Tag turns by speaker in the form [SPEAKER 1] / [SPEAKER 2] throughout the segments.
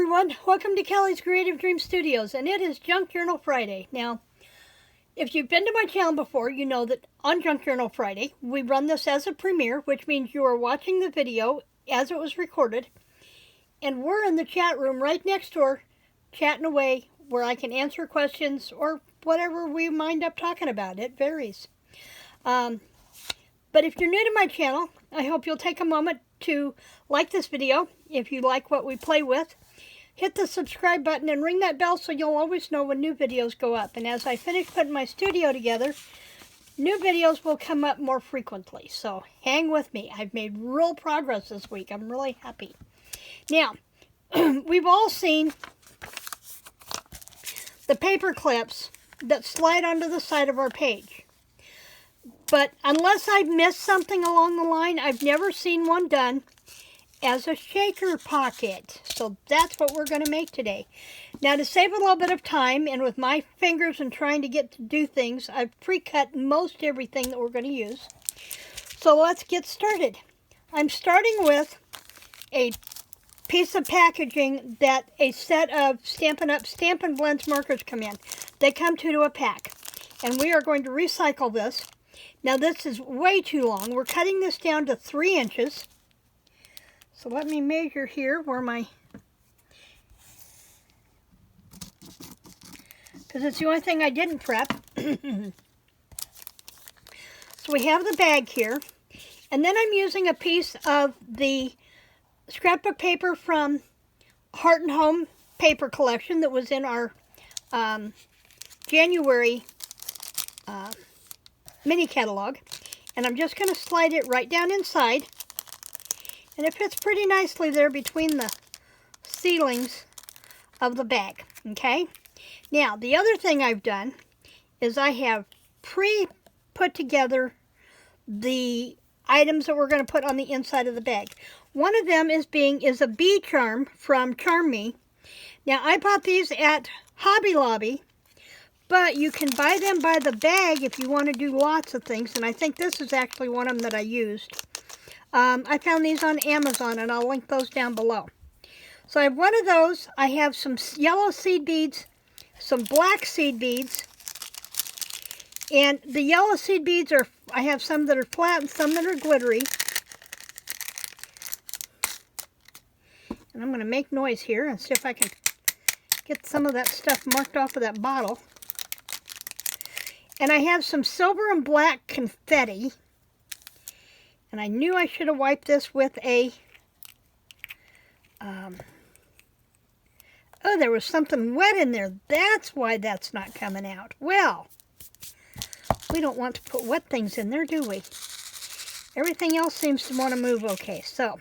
[SPEAKER 1] everyone, welcome to Kelly's Creative Dream Studios, and it is Junk Journal Friday. Now, if you've been to my channel before, you know that on Junk Journal Friday, we run this as a premiere, which means you are watching the video as it was recorded, and we're in the chat room right next door, chatting away, where I can answer questions or whatever we wind up talking about. It varies. But if you're new to my channel, I hope you'll take a moment to like this video. If you like what we play with, hit the subscribe button and ring that bell so you'll always know when new videos go up. And as I finish putting my studio together, new videos will come up more frequently. So hang with me. I've made real progress this week. I'm really happy. Now, we've all seen the paper clips that slide onto the side of our page. But unless I've missed something along the line, I've never seen one done as a shaker pocket. So that's what we're going to make today. Now, to save a little bit of time, and with my fingers and trying to get to do things, I've pre-cut most everything that we're going to use. So let's get started. I'm starting with a piece of packaging that a set of Stampin'Up Stampin' Blends markers come in. They come two to a pack. And we are going to recycle this. Now this is way too long. We're cutting this down to 3 inches. So let me measure here where my, because it's the only thing I didn't prep. So we have the bag here. And then I'm using a piece of the scrapbook paper from Heart and Home paper collection that was in our January mini catalog, and I'm just going to slide it right down inside, and it fits pretty nicely there between the ceilings of the bag. Okay, now the other thing I've done is I have put together the items that we're going to put on the inside of the bag. One of them is a bee charm from Charm Me. Now I bought these at Hobby Lobby, but you can buy them by the bag if you want to do lots of things, and I think this is actually one of them that I used. I found these on Amazon, and I'll link those down below. So I have one of those. I have some yellow seed beads, some black seed beads, and the yellow seed beads are, I have some that are flat and some that are glittery. And I'm going to make noise here and see if I can get some of that stuff marked off of that bottle. And I have some silver and black confetti. And I knew I should have wiped this with a... oh, there was something wet in there. That's why that's not coming out. Well, we don't want to put wet things in there, do we? Everything else seems to want to move okay. So,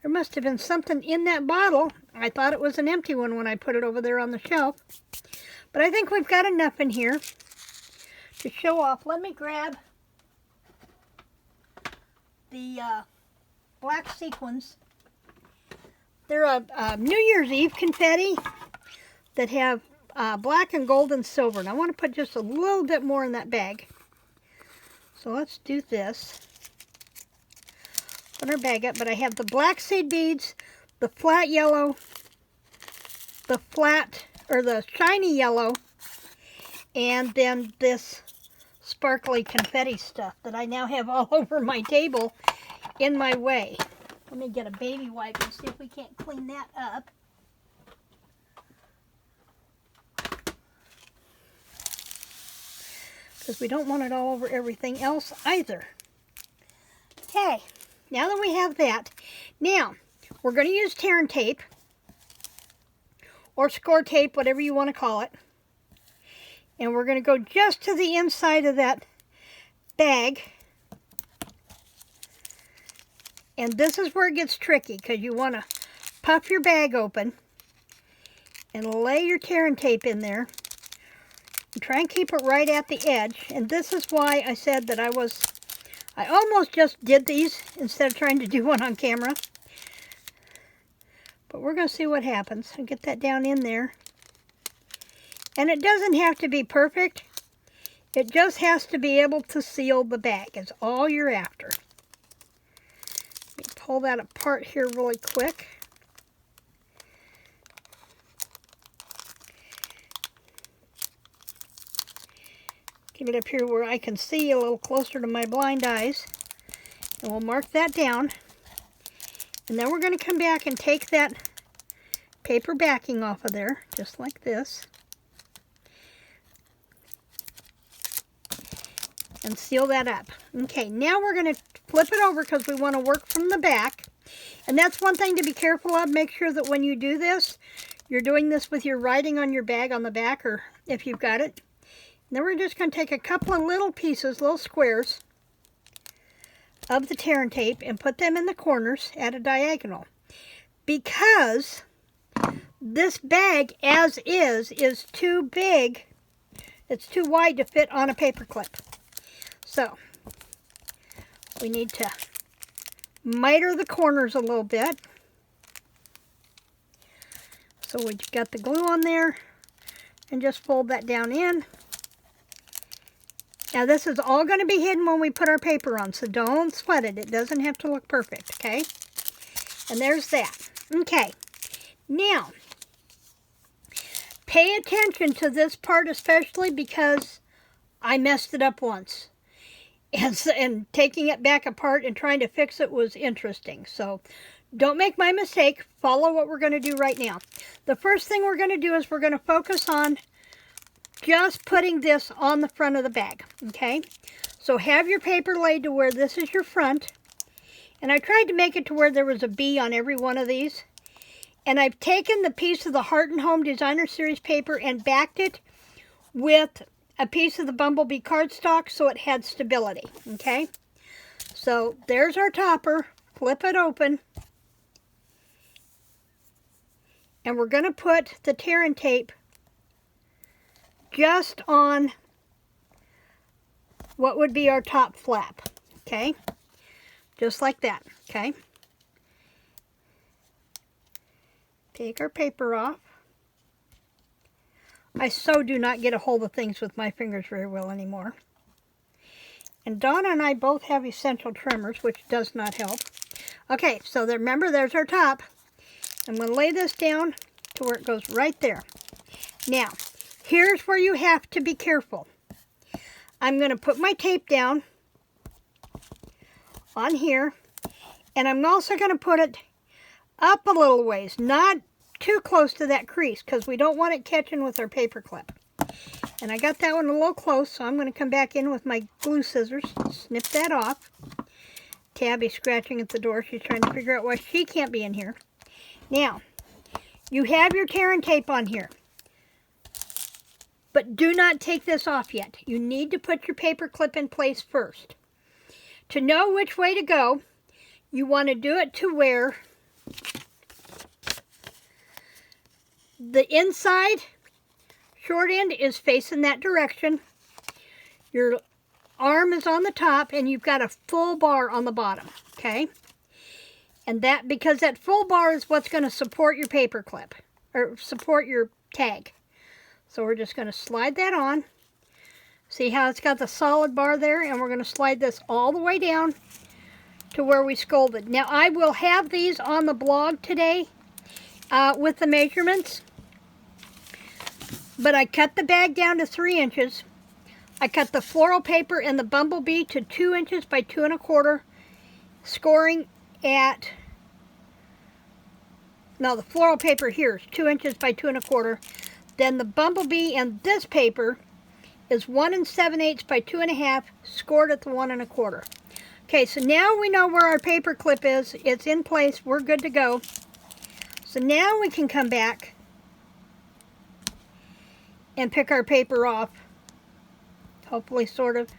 [SPEAKER 1] there must have been something in that bottle. I thought it was an empty one when I put it over there on the shelf. But I think we've got enough in here to show off. Let me grab the black sequins. They're a New Year's Eve confetti that have black and gold and silver. And I want to put just a little bit more in that bag. So let's do this. Put our bag up, but I have the black seed beads, the flat yellow, the flat, or the shiny yellow, and then this sparkly confetti stuff that I now have all over my table in my way. Let me get a baby wipe and see if we can't clean that up. Because we don't want it all over everything else either. Okay, now that we have that, now we're going to use tear and tape, or score tape, whatever you want to call it. And we're going to go just to the inside of that bag. And this is where it gets tricky, because you want to puff your bag open and lay your tear and tape in there. And try and keep it right at the edge. And this is why I said that I almost just did these instead of trying to do one on camera. But we're going to see what happens. I'll get that down in there. And it doesn't have to be perfect. It just has to be able to seal the bag. Is all you're after. Let me pull that apart here really quick. Get it up here where I can see a little closer to my blind eyes. And we'll mark that down. And then we're going to come back and take that paper backing off of there, just like this. And seal that up. Okay, now we're going to flip it over because we want to work from the back. And that's one thing to be careful of. Make sure that when you do this, you're doing this with your writing on your bag on the back, or if you've got it. And then we're just going to take a couple of little pieces, little squares of the tear and tape and put them in the corners at a diagonal. Because this bag, as is too big. It's too wide to fit on a paper clip. So, we need to miter the corners a little bit. So we've got the glue on there, and just fold that down in. Now this is all going to be hidden when we put our paper on, so don't sweat it. It doesn't have to look perfect, okay? And there's that. Okay, now, pay attention to this part especially because I messed it up once. And taking it back apart and trying to fix it was interesting. So don't make my mistake. Follow what we're going to do right now. The first thing we're going to do is we're going to focus on just putting this on the front of the bag. Okay? So have your paper laid to where this is your front. And I tried to make it to where there was a B on every one of these. And I've taken the piece of the Heart and Home Designer Series paper and backed it with a piece of the Bumblebee cardstock so it had stability, okay? So there's our topper. Flip it open. And we're going to put the tear and tape just on what would be our top flap, okay? Just like that, okay? Take our paper off. I so do not get a hold of things with my fingers very well anymore. And Donna and I both have essential tremors, which does not help. Okay, so remember, there's our top. I'm going to lay this down to where it goes right there. Now, here's where you have to be careful. I'm going to put my tape down on here, and I'm also going to put it up a little ways, not too close to that crease because we don't want it catching with our paper clip. And I got that one a little close, so I'm going to come back in with my glue scissors, snip that off. Tabby's scratching at the door. She's trying to figure out why she can't be in here. Now, you have your tear and tape on here. But do not take this off yet. You need to put your paper clip in place first. To know which way to go, you want to do it to where the inside short end is facing that direction. Your arm is on the top and you've got a full bar on the bottom, okay? And that, because that full bar is what's going to support your paper clip, or support your tag. So we're just going to slide that on. See how it's got the solid bar there? And we're going to slide this all the way down to where we scolded. Now I will have these on the blog today with the measurements. But I cut the bag down to 3 inches. I cut the floral paper and the Bumblebee to 2 inches by 2 1/4, scoring at, no, the floral paper here is 2 inches by 2 1/4. Then the Bumblebee and this paper is 1 7/8 by 2 1/2, scored at the 1 1/4. Okay, so now we know where our paper clip is. It's in place. We're good to go. So now we can come back and pick our paper off. Hopefully, sort of.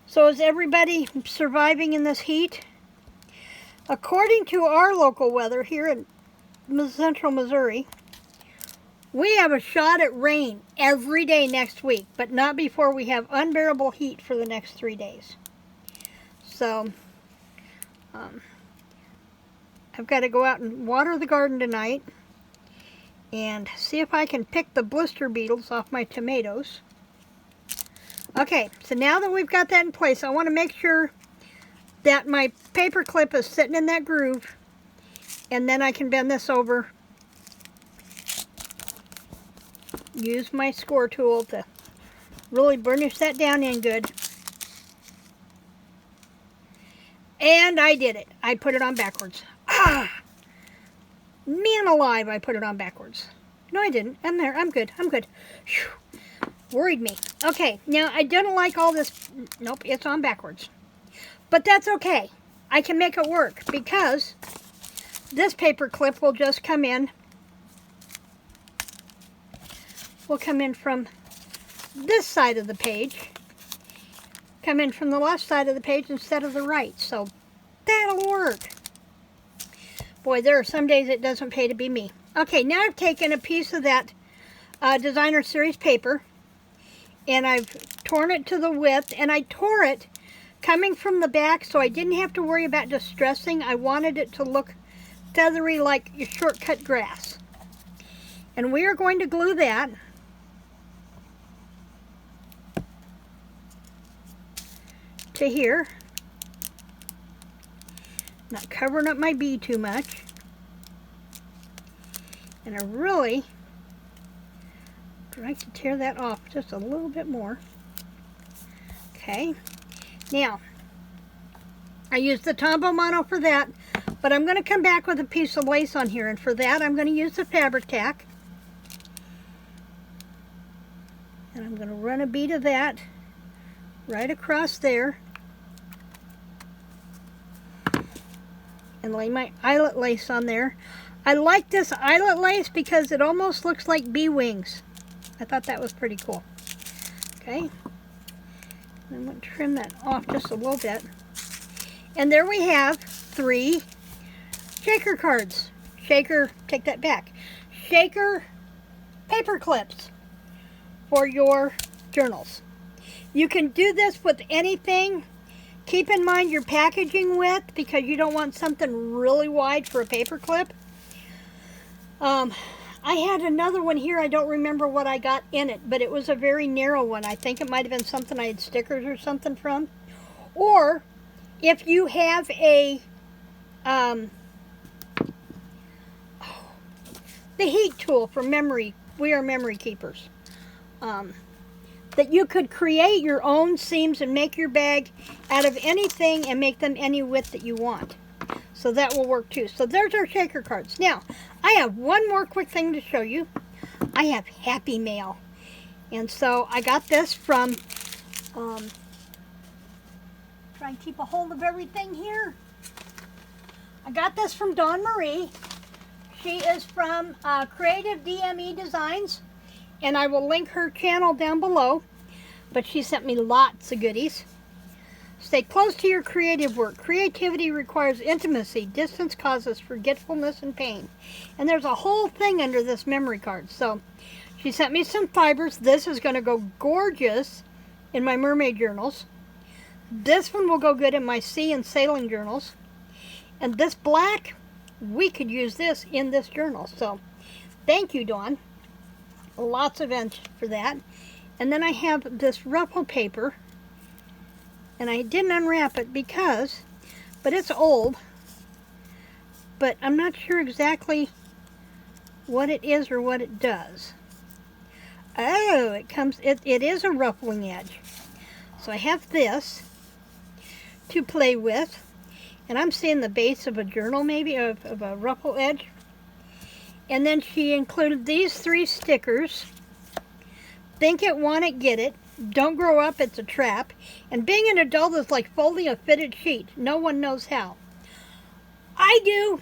[SPEAKER 1] So is everybody surviving in this heat? According to our local weather here in central Missouri, we have a shot at rain every day next week, but not before we have unbearable heat for the next 3 days. So, I've got to go out and water the garden tonight and see if I can pick the blister beetles off my tomatoes. Okay, so now that we've got that in place, I want to make sure that my paper clip is sitting in that groove, and then I can bend this over use my score tool to really burnish that down in good. And I did it. I put it on backwards. Ah! Man alive, I put it on backwards. No, I didn't. I'm there. I'm good. I'm good. Whew. Worried me. Okay, now I didn't like all this. Nope, it's on backwards. But that's okay. I can make it work because this paper clip will just come in. Will come in from this side of the page. Come in from the left side of the page instead of the right. So that'll work. Boy, there are some days it doesn't pay to be me. Okay, now I've taken a piece of that Designer Series paper and I've torn it to the width, and I tore it coming from the back so I didn't have to worry about distressing. I wanted it to look feathery like your shortcut grass. And we are going to glue that to here. Not covering up my bee too much. And I really like to tear that off just a little bit more. Okay. Now, I used the Tombow Mono for that, but I'm going to come back with a piece of lace on here, and for that I'm going to use the fabric tack. And I'm going to run a bead of that right across there. And lay my eyelet lace on there. I like this eyelet lace because it almost looks like bee wings. I thought that was pretty cool. Okay. I'm going to trim that off just a little bit. And there we have 3 shaker cards. Shaker, take that back. Shaker paper clips for your journals. You can do this with anything. Keep in mind your packaging width because you don't want something really wide for a paper clip. I had another one here. I don't remember what I got in it, but it was a very narrow one. I think it might have been something I had stickers or something from. Or if you have a the heat tool for memory, we are memory keepers. That you could create your own seams and make your bag out of anything and make them any width that you want. So that will work too. So there's our shaker cards. Now, I have one more quick thing to show you. I have Happy Mail. And so I got this from, try and keep a hold of everything here. I got this from Dawn Marie. She is from Creative DME Designs. And I will link her channel down below. But she sent me lots of goodies. Stay close to your creative work. Creativity requires intimacy. Distance causes forgetfulness and pain. And there's a whole thing under this memory card. So she sent me some fibers. This is going to go gorgeous in my mermaid journals. This one will go good in my sea and sailing journals. And this black, we could use this in this journal. So thank you, Dawn. Lots of ends for that. And then I have this ruffle paper. And I didn't unwrap it because, but it's old. But I'm not sure exactly what it is or what it does. Oh, it is a ruffling edge. So I have this to play with. And I'm seeing the base of a journal maybe, of a ruffle edge. And then she included these 3 stickers. Think it, want it, get it. Don't grow up, it's a trap. And being an adult is like folding a fitted sheet. No one knows how. I do.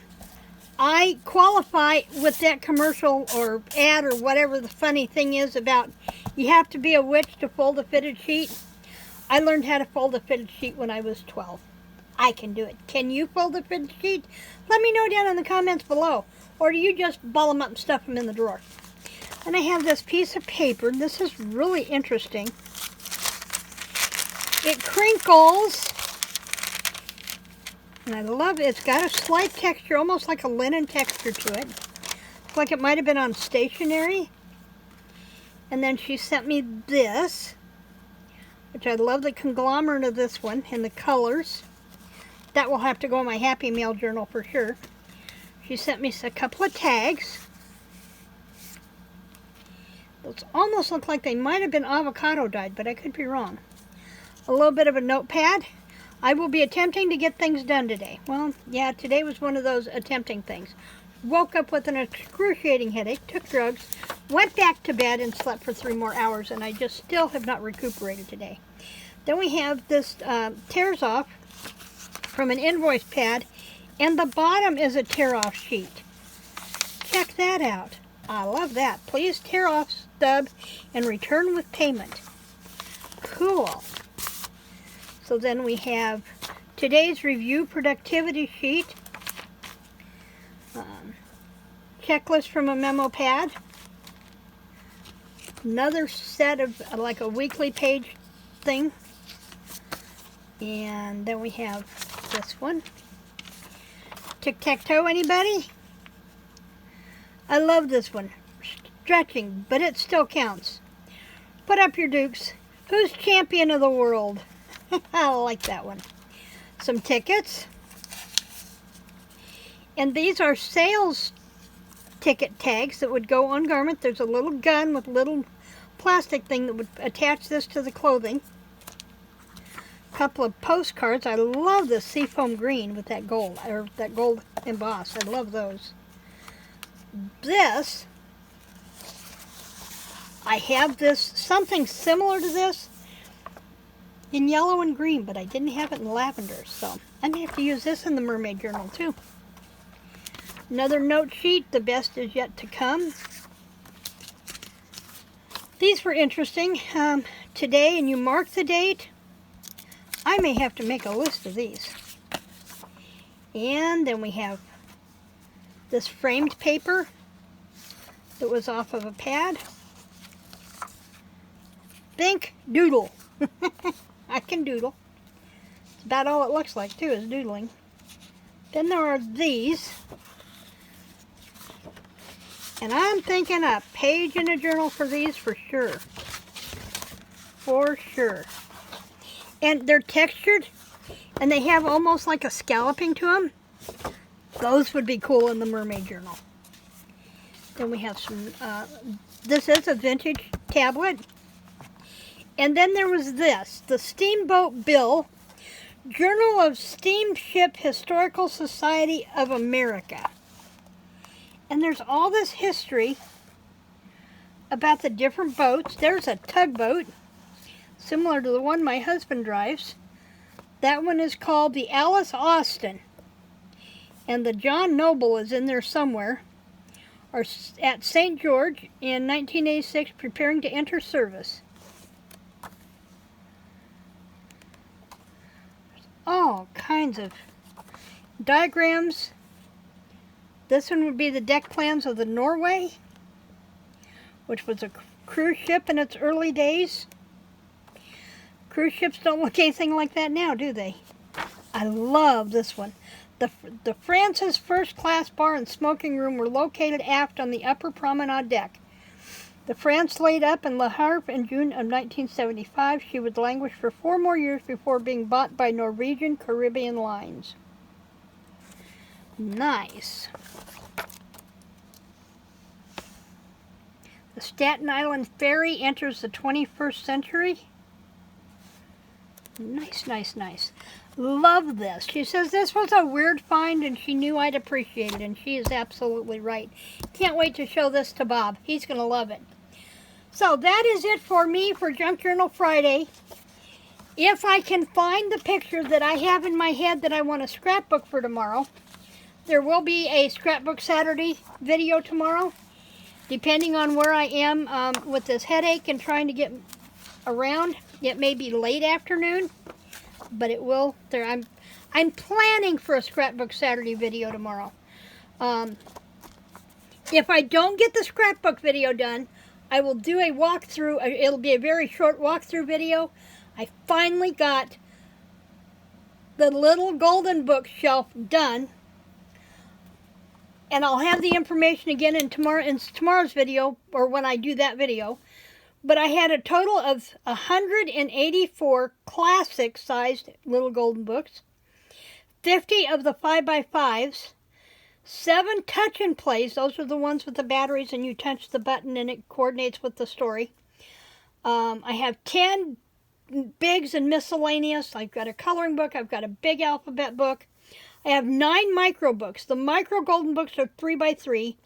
[SPEAKER 1] I qualify with that commercial or ad or whatever the funny thing is about you have to be a witch to fold a fitted sheet. I learned how to fold a fitted sheet when I was 12. I can do it. Can you fold a fitted sheet? Let me know down in the comments below. Or do you just ball them up and stuff them in the drawer? And I have this piece of paper. This is really interesting. It crinkles. And I love it. It's got a slight texture, almost like a linen texture to it. It's like it might have been on stationery. And then she sent me this, which I love the conglomerate of this one and the colors. That will have to go in my Happy Mail journal for sure. She sent me a couple of tags. Those almost look like they might have been avocado dyed, but I could be wrong. A little bit of a notepad. I will be attempting to get things done today. Well, yeah, today was one of those attempting things. Woke up with an excruciating headache, took drugs, went back to bed and slept for 3 more hours, and I just still have not recuperated today. Then we have this tears off from an invoice pad, and the bottom is a tear-off sheet. Check that out. I love that. Please tear off stub and return with payment. Cool. So then we have today's review productivity sheet, checklist from a memo pad, another set of like a weekly page thing, and then we have this one. Tic-tac-toe, anybody? I love this one. Stretching, but it still counts. Put up your dukes. Who's champion of the world? I like that one. Some tickets. And these are sales ticket tags that would go on garment. There's a little gun with a little plastic thing that would attach this to the clothing. A couple of postcards. I love this seafoam green with that gold, or that gold emboss. I love those. This, I have this, something similar to this in yellow and green, but I didn't have it in lavender, so I may have to use this in the mermaid journal too. Another note sheet, the best is yet to come. These were interesting. Today, and you mark the date. I may have to make a list of these. And then we have this framed paper that was off of a pad. Think doodle. I can doodle. It's about all it looks like too, is doodling. Then there are these. And I'm thinking a page in a journal for these for sure. For sure. And they're textured, and they have almost like a scalloping to them. Those would be cool in the mermaid journal. Then we have some, this is a vintage tablet. And then there was this, the Steamboat Bill, Journal of Steamship Historical Society of America. And there's all this history about the different boats. There's a tugboat, similar to the one my husband drives. That one is called the Alice Austin. And the John Noble is in there somewhere. Or at St. George in 1986, preparing to enter service. There's all kinds of diagrams. This one would be the deck plans of the Norway, which was a cruise ship in its early days. Cruise ships don't look anything like that now, do they? I love this one. The France's first-class bar and smoking room were located aft on the upper promenade deck. The France laid up in Le Havre in June of 1975. She would languish for 4 more years before being bought by Norwegian Caribbean Lines. Nice. The Staten Island Ferry enters the 21st century. Nice, nice, nice. Love this. She says this was a weird find and she knew I'd appreciate it, and she is absolutely right. Can't wait to show this to Bob. He's going to love it. So that is it for me for Junk Journal Friday. If I can find the picture that I have in my head that I want to scrapbook for tomorrow, there will be a Scrapbook Saturday video tomorrow, depending on where I am with this headache and trying to get around. It may be late afternoon, but it will. I'm planning for a Scrapbook Saturday video tomorrow. If I don't get the scrapbook video done, I will do a walkthrough. It'll be a very short walkthrough video. I finally got the little golden bookshelf done. And I'll have the information again in tomorrow's video, or when I do that video. But I had a total of 184 classic-sized little golden books, 50 of the 5x5s, 7 touch and plays. Those are the ones with the batteries and you touch the button and it coordinates with the story. I have 10 bigs and miscellaneous. I've got a coloring book. I've got a big alphabet book. I have 9 micro books. The micro golden books are 3x3.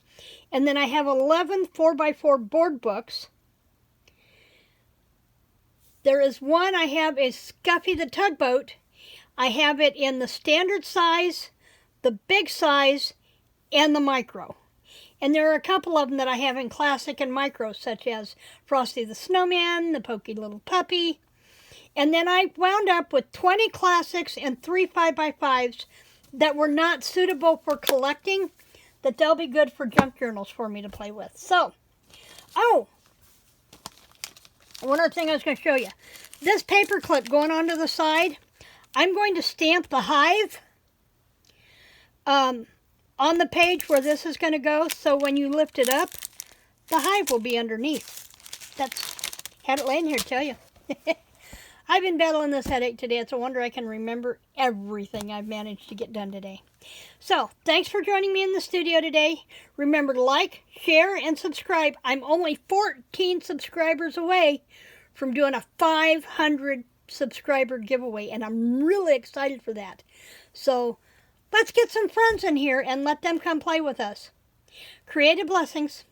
[SPEAKER 1] And then I have 11 4x4 board books. There is one, I have a Scuffy the Tugboat. I have it in the standard size, the big size, and the micro. And there are a couple of them that I have in classic and micro, such as Frosty the Snowman, the Pokey Little Puppy. And then I wound up with 20 classics and 3 5x5s that were not suitable for collecting, that they'll be good for junk journals for me to play with. So, oh, one other thing I was going to show you. This paper clip going onto the side, I'm going to stamp the hive on the page where this is going to go, so when you lift it up, the hive will be underneath. Had it laying here to tell you. I've been battling this headache today. It's a wonder I can remember everything I've managed to get done today. So, thanks for joining me in the studio today. Remember to like, share, and subscribe. I'm only 14 subscribers away from doing a 500 subscriber giveaway, and I'm really excited for that. So, let's get some friends in here and let them come play with us. Creative blessings.